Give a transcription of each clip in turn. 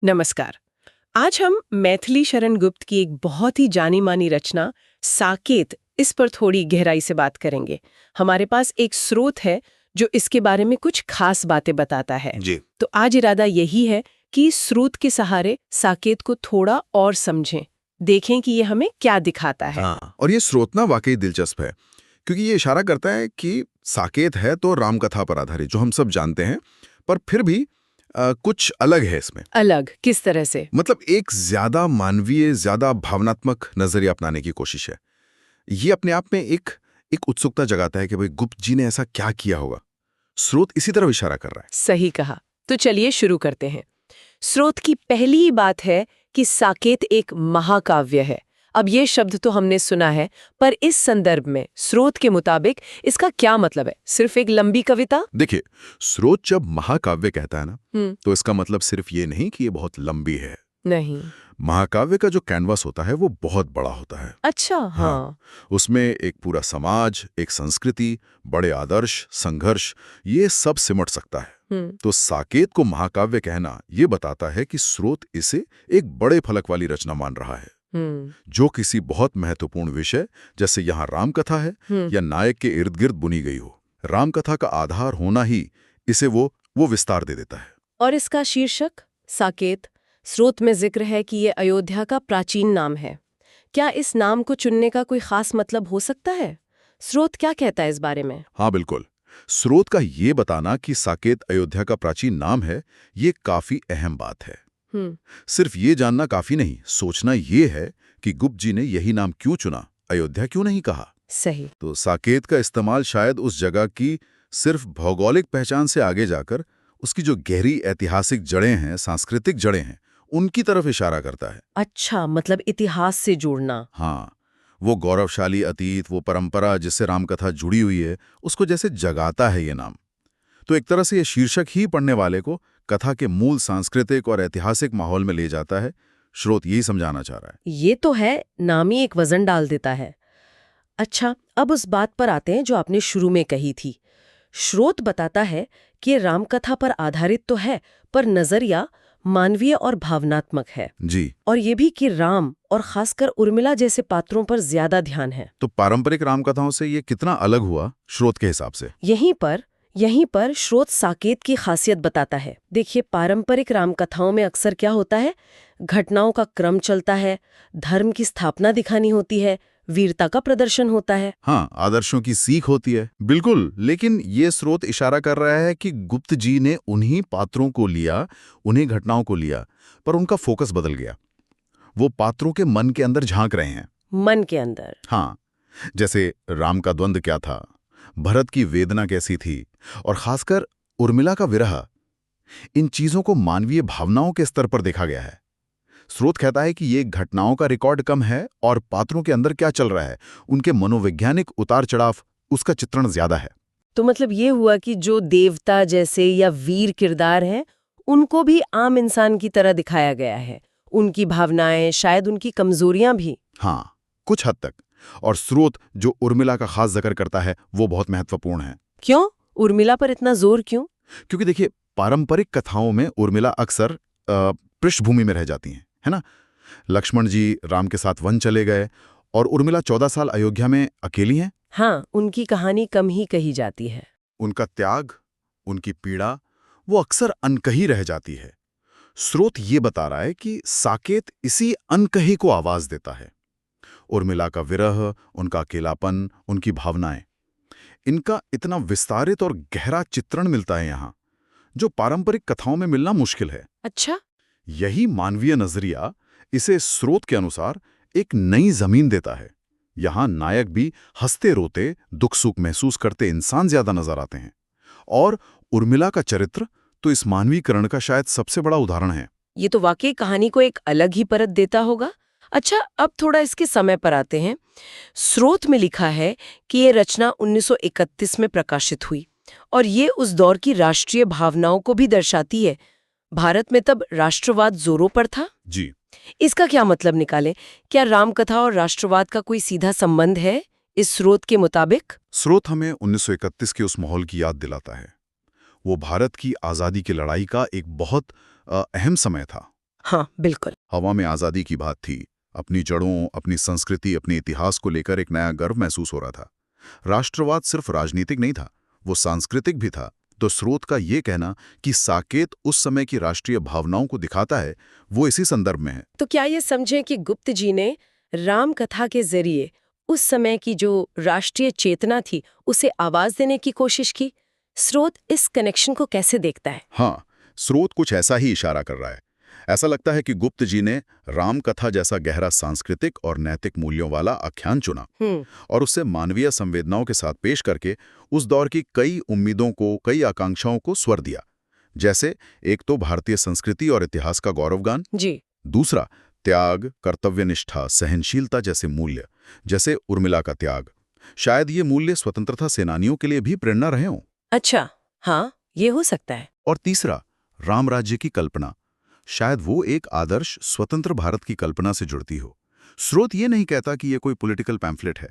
नमस्कार। आज हम मैथिली शरण गुप्त की एक बहुत ही जानी मानी रचना साकेत इस पर थोड़ी गहराई से बात करेंगे। हमारे पास एक स्रोत है जो इसके बारे में कुछ खास बातें बताता है। जी। तो आज इरादा यही है कि इस स्रोत के सहारे साकेत को थोड़ा और समझें, देखें कि ये हमें क्या दिखाता है। हाँ, और ये स्रोत ना वाकई दिलचस्प है, क्योंकि ये इशारा करता है कि साकेत है तो रामकथा पर आधारित, जो हम सब जानते हैं, पर फिर भी कुछ अलग है इसमें। अलग किस तरह से? मतलब एक ज्यादा मानवीय, ज्यादा भावनात्मक नजरिया अपनाने की कोशिश है। ये अपने आप में एक उत्सुकता जगाता है कि भाई गुप्त जी ने ऐसा क्या किया होगा। स्रोत इसी तरफ इशारा कर रहा है। सही कहा। तो चलिए शुरू करते हैं। स्रोत की पहली ही बात है कि साकेत एक महाकाव्य है। अब ये शब्द तो हमने सुना है, पर इस संदर्भ में स्रोत के मुताबिक इसका क्या मतलब है? सिर्फ एक लंबी कविता? देखिए, स्रोत जब महाकाव्य कहता है ना, हम्म। तो इसका मतलब सिर्फ ये नहीं कि ये बहुत लंबी है। नहीं। महाकाव्य का जो कैनवास होता है वो बहुत बड़ा होता है। अच्छा। हाँ। उसमें एक पूरा समाज, एक संस्कृति, बड़े आदर्श, संघर्ष, ये सब सिमट सकता है। तो साकेत को महाकाव्य कहना ये बताता है कि स्रोत इसे एक बड़े फलक वाली रचना मान रहा है, जो किसी बहुत महत्वपूर्ण विषय, जैसे यहाँ रामकथा है, या नायक के इर्द गिर्द बुनी गई हो। रामकथा का आधार होना ही इसे वो विस्तार दे देता है। और इसका शीर्षक साकेत, स्रोत में जिक्र है कि ये अयोध्या का प्राचीन नाम है। क्या इस नाम को चुनने का कोई खास मतलब हो सकता है? स्रोत क्या कहता है इस बारे में? हाँ बिल्कुल, स्रोत का ये बताना कि साकेत अयोध्या का प्राचीन नाम है, ये काफी अहम बात है। सिर्फ ये जानना काफी नहीं, सोचना ये है कि गुप्त जी ने यही नाम क्यों चुना, अयोध्या क्यों नहीं कहा। सही। तो साकेत का इस्तेमाल शायद उस जगह की सिर्फ भौगोलिक पहचान से आगे जाकर उसकी जो गहरी ऐतिहासिक जड़ें हैं, सांस्कृतिक जड़ें हैं, उनकी तरफ इशारा करता है। अच्छा, मतलब इतिहास से जोड़ना। हाँ, वो गौरवशाली अतीत, वो परंपरा जिससे रामकथा जुड़ी हुई है, उसको जैसे जगाता है ये नाम। तो एक तरह से ये शीर्षक ही पढ़ने वाले को कथा के मूल सांस्कृतिक और ऐतिहासिक माहौल में ले जाता है। स्रोत यही समझाना चाह रहा है। ये तो है, नाम ही एक वजन डाल देता है। अच्छा, अब उस बात पर आते हैं जो आपने शुरू में कही थी। स्रोत बताता है कि रामकथा पर आधारित तो है, पर नजरिया मानवीय और भावनात्मक है। जी। और ये भी कि राम और खासकर उर्मिला जैसे पात्रों पर ज्यादा ध्यान है। तो पारंपरिक रामकथाओं से ये कितना अलग हुआ स्रोत के हिसाब से? यहीं पर स्रोत साकेत की खासियत बताता है। देखिए, पारंपरिक रामकथाओं में अक्सर क्या होता है, घटनाओं का क्रम चलता है, धर्म की स्थापना दिखानी होती है, वीरता का प्रदर्शन होता है। हाँ, आदर्शों की सीख होती है, बिल्कुल। लेकिन ये स्रोत इशारा कर रहा है कि गुप्त जी ने उन्हीं पात्रों को लिया, उन्हीं घटनाओं को लिया, पर उनका फोकस बदल गया। वो पात्रों के मन के अंदर झांक रहे हैं। मन के अंदर? हाँ, जैसे राम का द्वंद्व क्या था, भरत की वेदना कैसी थी, और खासकर उर्मिला का विरह। इन चीजों को मानवीय भावनाओं के स्तर पर देखा गया है। स्रोत कहता है कि ये घटनाओं का रिकॉर्ड कम है और पात्रों के अंदर क्या चल रहा है, उनके मनोवैज्ञानिक उतार चढ़ाव, उसका चित्रण ज्यादा है। तो मतलब ये हुआ कि जो देवता जैसे या वीर किरदार हैं, उनको भी आम इंसान की तरह दिखाया गया है। उनकी भावनाएं, शायद उनकी कमजोरियां भी। हाँ, कुछ हद तक। और स्रोत जो उर्मिला का खास जिक्र करता है वो बहुत महत्वपूर्ण है। क्यों? उर्मिला पर इतना जोर क्यों? क्योंकि देखिए, पारंपरिक कथाओं में उर्मिला अक्सर पृष्ठभूमि में रह जाती हैं, है ना। लक्ष्मण जी राम के साथ वन चले गए और उर्मिला 14 साल अयोध्या में अकेली हैं। हाँ, उनकी कहानी कम ही कही जाती है। उनका त्याग, उनकी पीड़ा, वो अक्सर अनकही रह जाती है। स्रोत ये बता रहा है कि साकेत इसी अनकही को आवाज देता है। उर्मिला का विरह, उनका अकेलापन, उनकी भावनाएं, इनका इतना विस्तारित और गहरा चित्रण मिलता है यहाँ, जो पारंपरिक कथाओं में मिलना मुश्किल है। अच्छा। यही मानवीय नजरिया इसे स्रोत के अनुसार एक नई जमीन देता है। यहाँ नायक भी हंसते रोते, दुख सुख महसूस करते इंसान ज्यादा नजर आते हैं। और उर्मिला का चरित्र तो इस मानवीकरण का शायद सबसे बड़ा उदाहरण है। ये तो वाकई कहानी को एक अलग ही परत देता होगा। अच्छा, अब थोड़ा इसके समय पर आते हैं। स्रोत में लिखा है कि ये रचना 1931 में प्रकाशित हुई और ये उस दौर की राष्ट्रीय भावनाओं को भी दर्शाती है। भारत में तब राष्ट्रवाद जोरों पर था। जी। इसका क्या मतलब निकालें? क्या रामकथा और राष्ट्रवाद का कोई सीधा संबंध है इस स्रोत के मुताबिक? स्रोत हमें 1931 के उस माहौल की याद दिलाता है। वो भारत की आज़ादी की लड़ाई का एक बहुत अहम समय था। हाँ बिल्कुल। हवा में आजादी की बात थी। अपनी जड़ों, अपनी संस्कृति, अपने इतिहास को लेकर एक नया गर्व महसूस हो रहा था। राष्ट्रवाद सिर्फ राजनीतिक नहीं था, वो सांस्कृतिक भी था। तो स्रोत का ये कहना कि साकेत उस समय की राष्ट्रीय भावनाओं को दिखाता है, वो इसी संदर्भ में है। तो क्या ये समझें कि गुप्त जी ने राम कथा के जरिए उस समय की जो राष्ट्रीय चेतना थी उसे आवाज देने की कोशिश की? स्रोत इस कनेक्शन को कैसे देखता है? हाँ, स्रोत कुछ ऐसा ही इशारा कर रहा है। ऐसा लगता है कि गुप्त जी ने राम कथा जैसा गहरा सांस्कृतिक और नैतिक मूल्यों वाला आख्यान चुना और उससे मानवीय संवेदनाओं के साथ पेश करके उस दौर की कई उम्मीदों को, कई आकांक्षाओं को स्वर दिया। जैसे एक तो भारतीय संस्कृति और इतिहास का गौरवगान, जी। दूसरा त्याग, कर्तव्यनिष्ठा, सहनशीलता जैसे मूल्य, जैसे उर्मिला का त्याग। शायद ये मूल्य स्वतंत्रता सेनानियों के लिए भी प्रेरणा रहे हों। अच्छा, हाँ, ये हो सकता है। और तीसरा, राम राज्य की कल्पना। शायद वो एक आदर्श स्वतंत्र भारत की कल्पना से जुड़ती हो। स्रोत ये नहीं कहता कि ये कोई पॉलिटिकल पैम्फलेट है,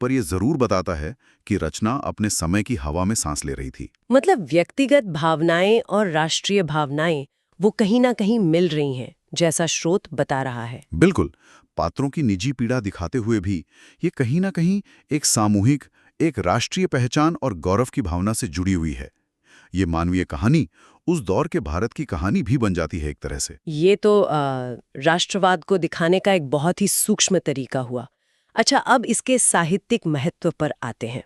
पर यह जरूर बताता है कि रचना अपने समय की हवा में सांस ले रही थी। मतलब व्यक्तिगत भावनाएं और राष्ट्रीय भावनाएं वो कहीं ना कहीं मिल रही हैं, जैसा स्रोत बता रहा है। बिल्कुल, पात्रों की निजी पीड़ा दिखाते हुए भी ये कहीं ना कहीं एक सामूहिक, एक राष्ट्रीय पहचान और गौरव की भावना से जुड़ी हुई है। ये मानवीय कहानी उस दौर के भारत की कहानी भी बन जाती है एक तरह से। ये तो राष्ट्रवाद को दिखाने का एक बहुत ही सूक्ष्म तरीका हुआ। अच्छा, अब इसके साहित्यिक महत्व पर आते हैं।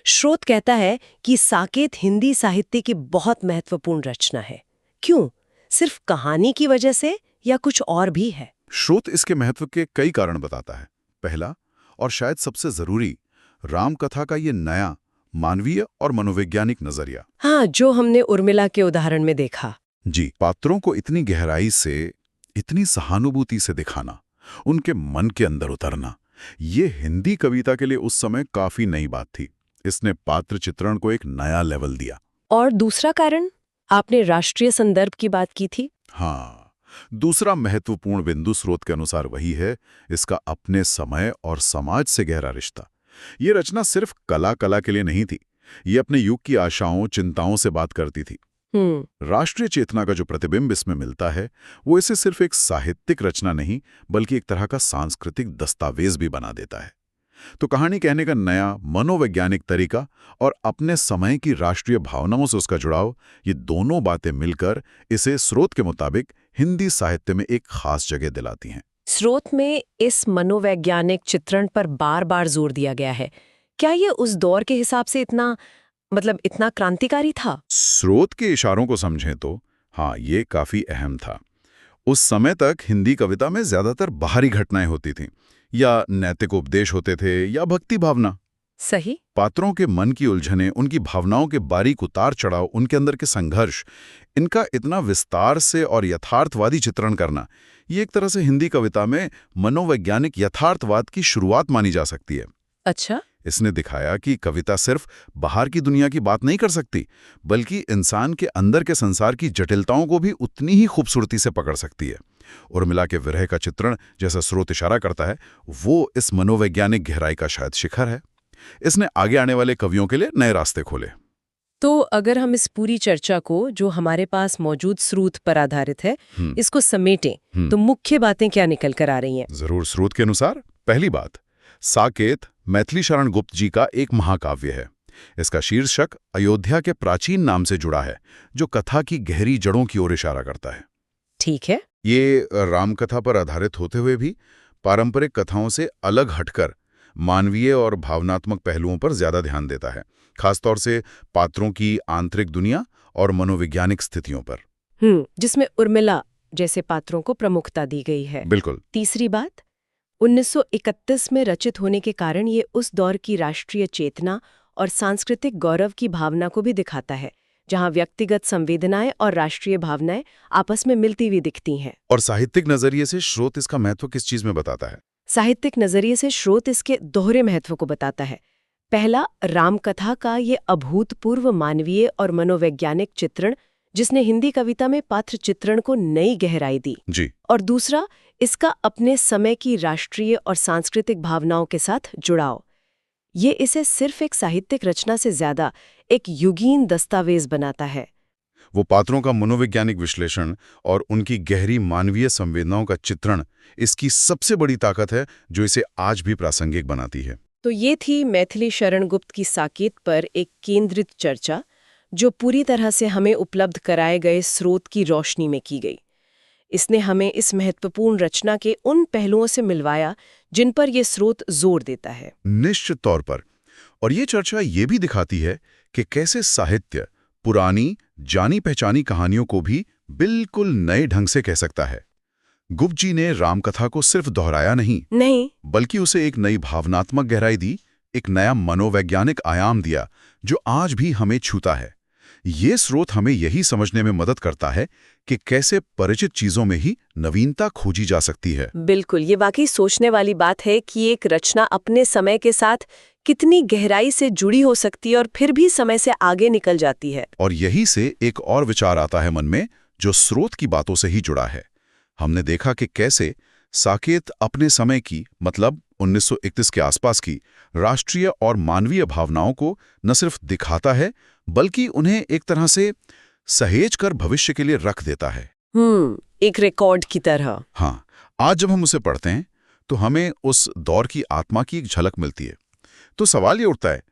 स्रोत कहता है कि साकेत हिंदी साहित्य की बहुत महत्वपूर्ण रचना है। क्यों? सिर्फ कहानी की वजह से या कुछ और भी है? स्रोत इसके महत्व के कई कारण बताता है। पहला और शायद सबसे जरूरी, राम कथा का ये नया मानवीय और मनोवैज्ञानिक नजरिया। हाँ, जो हमने उर्मिला के उदाहरण में देखा। जी, पात्रों को इतनी गहराई से, इतनी सहानुभूति से दिखाना, उनके मन के अंदर उतरना, ये हिंदी कविता के लिए उस समय काफी नई बात थी। इसने पात्र चित्रण को एक नया लेवल दिया। और दूसरा कारण, आपने राष्ट्रीय संदर्भ की बात की थी। हाँ, दूसरा महत्वपूर्ण बिंदु स्रोत के अनुसार वही है, इसका अपने समय और समाज से गहरा रिश्ता। ये रचना सिर्फ कला के लिए नहीं थी, ये अपने युग की आशाओं, चिंताओं से बात करती थी। राष्ट्रीय चेतना का जो प्रतिबिंब इसमें मिलता है, वो इसे सिर्फ एक साहित्यिक रचना नहीं, बल्कि एक तरह का सांस्कृतिक दस्तावेज भी बना देता है। तो कहानी कहने का नया मनोवैज्ञानिक तरीका और अपने समय की राष्ट्रीय भावनाओं से उसका जुड़ाव, ये दोनों बातें मिलकर इसे स्रोत के मुताबिक हिंदी साहित्य में एक खास जगह दिलाती हैं। स्रोत में इस मनोवैज्ञानिक चित्रण पर बार बार जोर दिया गया है। क्या ये उस दौर के हिसाब से इतना क्रांतिकारी था? स्रोत के इशारों को समझें तो हाँ, ये काफी अहम था। उस समय तक हिंदी कविता में ज्यादातर बाहरी घटनाएं होती थीं, या नैतिक उपदेश होते थे, या भक्ति भावना। सही। पात्रों के मन की उलझनें, उनकी भावनाओं के बारीक उतार चढ़ाव, उनके अंदर के संघर्ष, इनका इतना विस्तार से और यथार्थवादी चित्रण करना, ये एक तरह से हिंदी कविता में मनोवैज्ञानिक यथार्थवाद की शुरुआत मानी जा सकती है। अच्छा। इसने दिखाया कि कविता सिर्फ बाहर की दुनिया की बात नहीं कर सकती, बल्कि इंसान के अंदर के संसार की जटिलताओं को भी उतनी ही खूबसूरती से पकड़ सकती है। उर्मिला के विरह का चित्रण, जैसा स्रोत इशारा करता है, वो इस मनोवैज्ञानिक गहराई का शायद शिखर है। इसने आगे आने वाले कवियों के लिए नए रास्ते खोले। तो अगर हम इस पूरी चर्चा को, जो हमारे पास मौजूद स्रोत पर आधारित है, इसको समेटें, तो मुख्य बातें क्या निकल कर आ रही हैं? जरूर। स्रोत के अनुसार पहली बात, साकेत मैथिली शरण गुप्त जी का एक महाकाव्य है। इसका शीर्षक अयोध्या के प्राचीन नाम से जुड़ा है, जो कथा की गहरी जड़ों की ओर इशारा करता है। ठीक है। ये रामकथा पर आधारित होते हुए भी पारंपरिक कथाओं से अलग हटकर मानवीय और भावनात्मक पहलुओं पर ज्यादा ध्यान देता है, खासतौर से पात्रों की आंतरिक दुनिया और मनोवैज्ञानिक स्थितियों पर, जिसमें उर्मिला जैसे पात्रों को प्रमुखता दी गई है। बिल्कुल। तीसरी बात, 1931 में रचित होने के कारण ये उस दौर की राष्ट्रीय चेतना और सांस्कृतिक गौरव की भावना को भी दिखाता है, जहां व्यक्तिगत संवेदनाएं और राष्ट्रीय भावनाएं आपस में मिलती हुई दिखती हैं। और साहित्यिक नजरिए से स्रोत इसका महत्व किस चीज में बताता है? साहित्यिक नजरिए से स्रोत इसके दोहरे महत्व को बताता है। पहला, रामकथा का ये अभूतपूर्व मानवीय और मनोवैज्ञानिक चित्रण, जिसने हिंदी कविता में पात्र चित्रण को नई गहराई दी। जी। और दूसरा, इसका अपने समय की राष्ट्रीय और सांस्कृतिक भावनाओं के साथ जुड़ाव। ये इसे सिर्फ एक साहित्यिक रचना से ज्यादा एक युगीन दस्तावेज बनाता है। वो पात्रों का मनोवैज्ञानिक विश्लेषण और उनकी गहरी मानवीय संवेदनाओं का चित्रण इसकी सबसे बड़ी ताकत है जो इसे आज भी प्रासंगिक बनाती है। तो ये थी मैथिली शरण गुप्त की साकेत पर एक केंद्रित चर्चा, जो पूरी तरह से हमें उपलब्ध कराए गए स्रोत की रोशनी में की गई। इसने हमें इस महत्वपूर्ण रचना के उन पहलुओं से मिलवाया जिन पर यह स्रोत जोर देता है। निश्चित तौर पर। और ये चर्चा ये भी दिखाती है कि कैसे साहित्य पुरानी जानी पहचानी कहानियों को भी बिल्कुल नए ढंग से कह सकता है। गुप्त जी ने रामकथा को सिर्फ दोहराया नहीं, बल्कि उसे एक नई भावनात्मक गहराई दी, एक नया मनोवैज्ञानिक आयाम दिया जो आज भी हमें छूता है। ये स्रोत हमें यही समझने में मदद करता है कि कैसे परिचित चीजों में ही नवीनता खोजी जा सकती है। बिल्कुल, ये वाकई सोचने वाली बात है कि एक रचना अपने समय के साथ कितनी गहराई से जुड़ी हो सकती है और फिर भी समय से आगे निकल जाती है। और यही से एक और विचार आता है मन में जो स्रोत की बातों से ही जुड़ा है। हमने देखा कि कैसे साकेत अपने समय की, मतलब 1931 के आसपास की राष्ट्रीय और मानवीय भावनाओं को न सिर्फ दिखाता है बल्कि उन्हें एक तरह से सहेज कर भविष्य के लिए रख देता है। एक रिकॉर्ड की तरह। हाँ, आज जब हम उसे पढ़ते हैं तो हमें उस दौर की आत्मा की एक झलक मिलती है। तो सवाल ये उठता है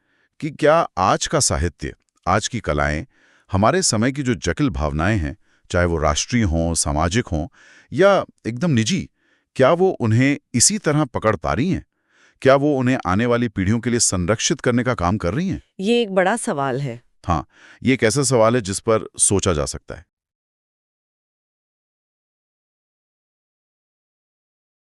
कि क्या आज का साहित्य, आज की कलाएं हमारे समय की जो जटिल भावनाएं हैं, चाहे वो राष्ट्रीय हों, सामाजिक हों या एकदम निजी, क्या वो उन्हें इसी तरह पकड़ पा रही हैं? क्या वो उन्हें आने वाली पीढ़ियों के लिए संरक्षित करने का काम कर रही हैं? ये एक बड़ा सवाल है। हाँ, ये एक ऐसा सवाल है जिस पर सोचा जा सकता है।